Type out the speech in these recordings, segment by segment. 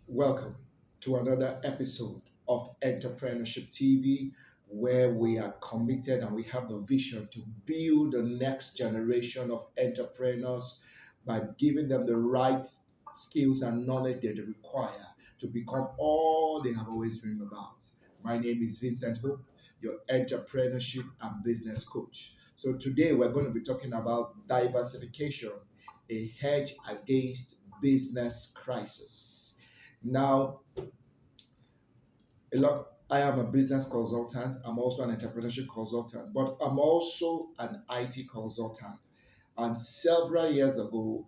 Welcome to another episode of Entrepreneurship TV, where we are committed and we have the vision to build the next generation of entrepreneurs by giving them the right skills and knowledge they require to become all they have always dreamed about. My name is Vincent Hope, your entrepreneurship and business coach. So, today we're going to be talking about diversification, a hedge against business crisis. Now, I am a business consultant. I'm also an entrepreneurship consultant, but I'm also an IT consultant. And several years ago,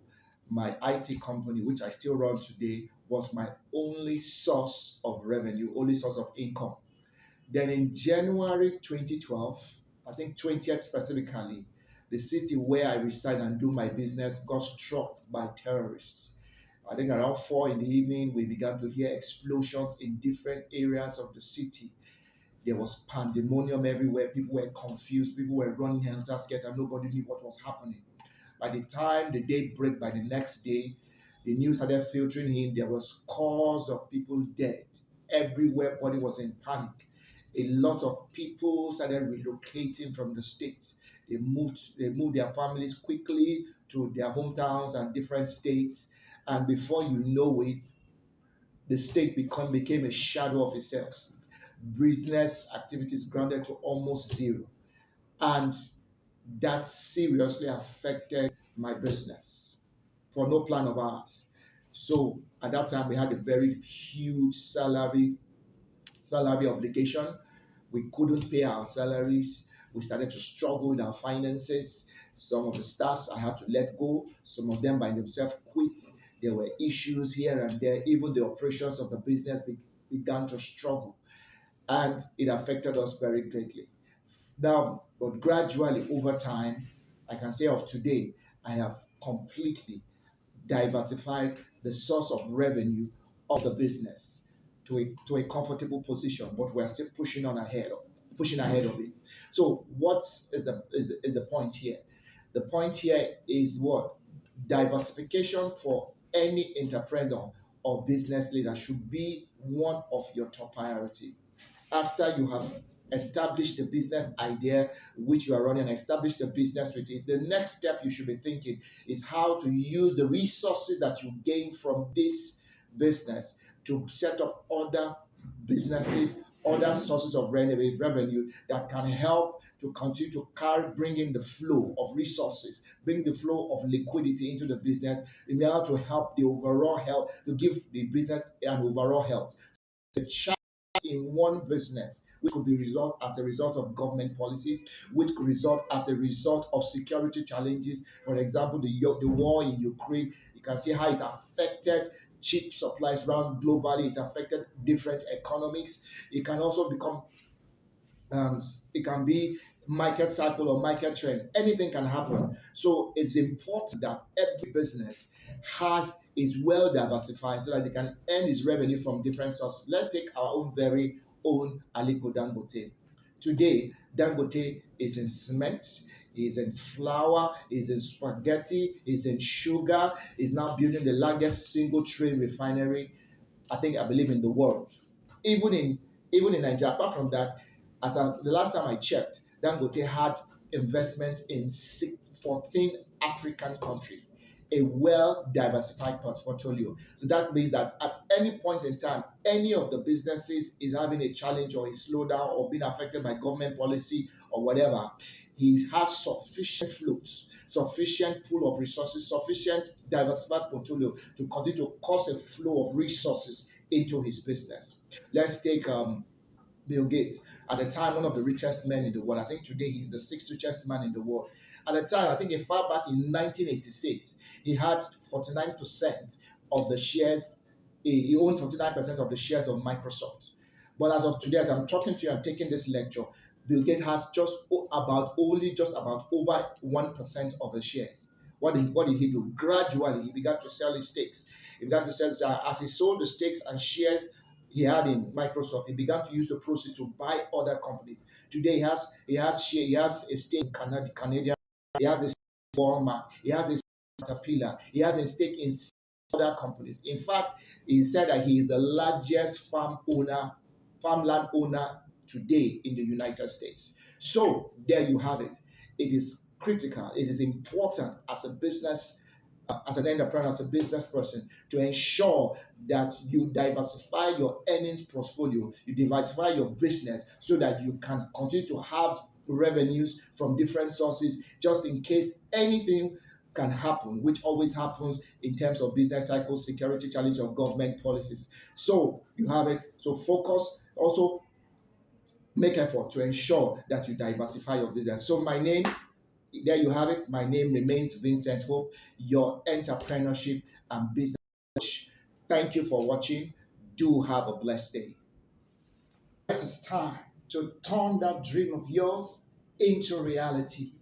my IT company, which I still run today, was my only source of revenue, only source of income. Then in January 2012, I think 20th specifically, the city where I reside and do my business got struck by terrorists. I think around 4 in the evening, we began to hear explosions in different areas of the city. There was pandemonium everywhere. People were confused. People were running helter skelter. Nobody knew what was happening. By the time the day broke, by the next day, the news started filtering in. There was scores of people dead. Everywhere, body was in panic. A lot of people started relocating from the states. They moved their families quickly to their hometowns and different states. And before you know it, the state became a shadow of itself. Business activities grounded to almost zero. And that seriously affected my business for no plan of ours. So at that time, we had a very huge salary obligation. We couldn't pay our salaries. We started to struggle with our finances. Some of the staffs I had to let go. Some of them by themselves quit. There were issues here and there. Even the operations of the business began to struggle, and it affected us very greatly. Now, but gradually over time, I can say of today, I have completely diversified the source of revenue of the business to a comfortable position, but we're still pushing ahead of it. So what is the point here? The point here is what? Diversification for any entrepreneur or business leader should be one of your top priority. After you have established the business idea which you are running and established the business with it, the next step you should be thinking is how to use the resources that you gain from this business to set up other businesses, other sources of revenue that can help to continue to bring in the flow of resources, bring the flow of liquidity into the business in order to help the overall health, to give the business an overall health. The in one business, which could be result as a result of government policy, which could result as a result of security challenges. For example, the war in Ukraine, you can see how it affected cheap supplies around globally. It affected different economics. It can also become um, it can be market cycle or market trend. Anything can happen. So it's important that every business has is well diversified so that they can earn its revenue from different sources. Let's take our own very own Aliko Dangote. Today, Dangote is in cement, is in flour, is in spaghetti, is in sugar, is now building the largest single train refinery, I believe, in the world. Even in even in Nigeria, apart from that, the last time I checked, Dangote had investments in 14 African countries, a well diversified portfolio. So that means that at any point in time, any of the businesses is having a challenge or a slowdown or being affected by government policy or whatever, he has sufficient flows, sufficient pool of resources, sufficient diversified portfolio to continue to cause a flow of resources into his business. Let's take Bill Gates. At the time, one of the richest men in the world. I think today he's the sixth richest man in the world. At the time, I think as far back in 1986, he had 49% of the shares. He owns 49% of the shares of Microsoft. But as of today, as I'm talking to you, I'm taking this lecture. Bill Gates has just about over 1% of the shares. What did he do? Gradually, he began to sell his stakes. He began to sell as he sold the stakes and shares he had in Microsoft. He began to use the proceeds to buy other companies. Today he has a stake in Canadian. He has a stake in Walmart. He has a stake in Caterpillar. He has a stake in other companies. In fact, he said that he is the largest farmland owner today in the United States. So there you have it. It is critical. It is important as a business, as an entrepreneur, as a business person, to ensure that you diversify your earnings portfolio, you diversify your business so that you can continue to have revenues from different sources just in case anything can happen, which always happens in terms of business cycles, security challenge, or government policies. So you have it. So focus. Also, make effort to ensure that you diversify your business. So my name, there you have it. My name remains Vincent Hope, your entrepreneurship and business coach. Thank you for watching. Do have a blessed day. It's time to turn that dream of yours into reality.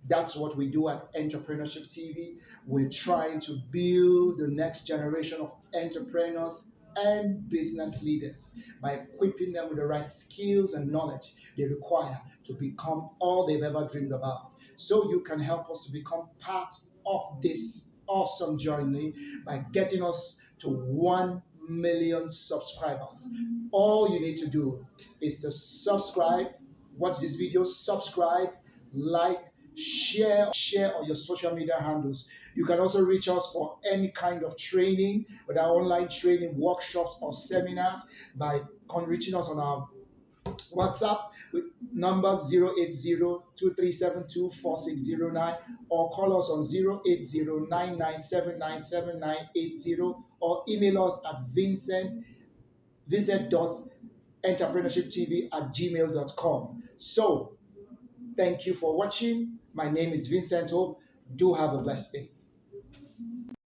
That's what we do at Entrepreneurship TV. We're trying to build the next generation of entrepreneurs and business leaders by equipping them with the right skills and knowledge they require to become all they've ever dreamed about. So you can help us to become part of this awesome journey by getting us to 1 million subscribers. All you need to do is to subscribe, watch this video, subscribe, like, share on your social media handles. You can also reach us for any kind of training, whether online training, workshops, or seminars by reaching us on our WhatsApp with number 080-2372-4609 or call us on 080-9979-7980 or email us at vincent.entrepreneurshiptv@gmail.com. So, thank you for watching. My name is Vincent Hope. Do have a blessed day.